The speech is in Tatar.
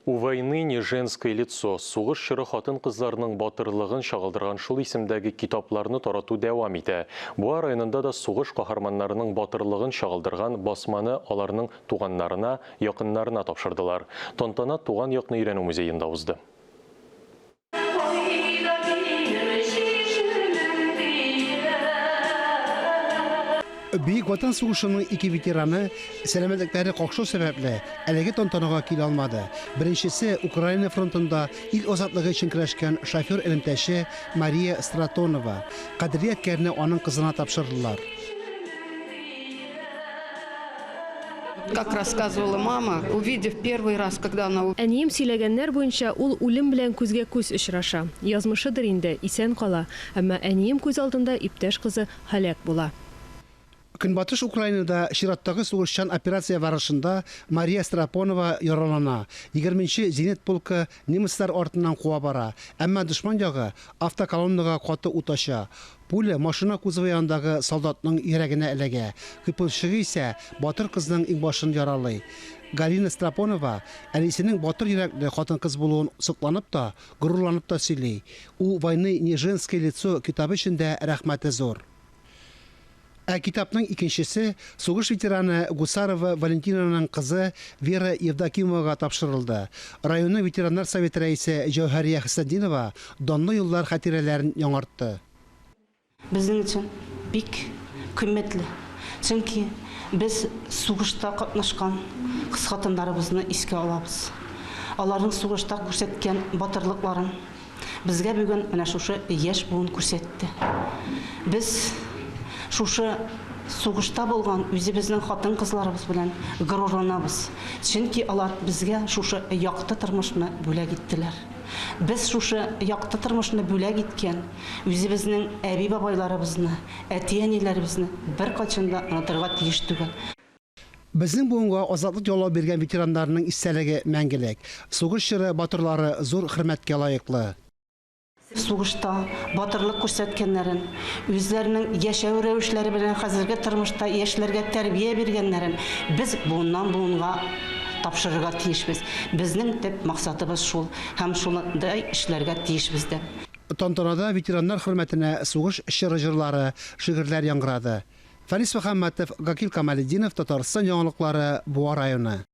У войны не женское лицо. Сугыш чоры хатын кызларының батырлыгын чагылдырган шул исемдәге китапларны тарату дәвам итә. Бу районында да сугыш каһарманнарының батырлыгын чагылдырган басманы аларның туганнарына, якыннарына тапшырдылар. Тантана туган якны өйрәнү музеенда узды. Büyük Vatan Soğuşu'nun iki veteranı selametlikleri kakşo sebeple elege tantanaga kil almadı. Birincisi Ukrayna frontunda il azatlığı için kırışkan şoför elimtaşı Mariya Stratonova. Kadriyetlerini onun kızına tapşırdılar. Как рассказывала мама, увидев первый раз, когда она... Әнием сөйләгәннәр буенча ул үлем белән күзгә күз очраша. Язмышыдыр инде, исән кала. Әмма әнием күз алдында иптәш кызы һәлак була. Künbatış Ukrayna'da Şirat'taki soğuşan operasiya varışında Mariya Straponova yaralana. 20-ci Zenit polku Nemisler ortından kuva bara. Әмма düşman yağı avtokolonnaga katı utaşa. Puli maşına kuzovı yanındaki soldatның yüreğine elege. Kıpılşığı ise batır kızның iңбашын yaralay. Galina Straponova әнисінің батыр yürekli қатын kız buluğun sıklanıp da, gururlanıp da söyley. U vayны не женское лицо kitabı içinde rahmeti zor. Kitapның ikincisi soğuş veteranı Gusarova Valentina'nın kızı Vera Yevdokimova'ga tapşırıldı. Rayonun Veteranlar Совет reisi Jawhariya Hisadinova donlu yıllar hatirelerini yaңартты. Bizning için bik kıymetli. Çünkü biz soğuşta katnaşkan kız xatınlarımızı iske alabız. Onların soğuşta көрсеткен batırlıkların bizge bugün mana şuşu yaş buğun көрсетті. Biz şuşu soğuşta bolgan özümüzün xатын kızlarımız bilen gururlanabız. Çünkü onlar bizge şuşu yaktı tırmışını bölek ettiler. Biz şuşu yaktı tırmışını bölek etken özümüzün əbi babaylarımızı, әти-әниlerimizni bir kaçında unutırga tiyiş tügel. Bizning bugunga azatlık yolu bergen veteranlarının istelegi мәңгілік. Soğuş çırı batırları zor hürmetke layıklı. Soğuşta batırlık көрсеткеннәрен, үзләренең яшәү рәвешләре белән хәзерге тормышта яшьләргә тәрбия биргәннәрен без буыннан буынга тапшырырга тиешбез. Безнең төп максатыбыз шул һәм шулай эшләргә тиешбез дип. Тантанада ветераннар хөрмәтенә сугыш чыры җырлары, шигырьләр яңгырады. Фарис Мөхәммәтов, Гакил Камалетдинов, Татарстан яңалыклары, Буа районы.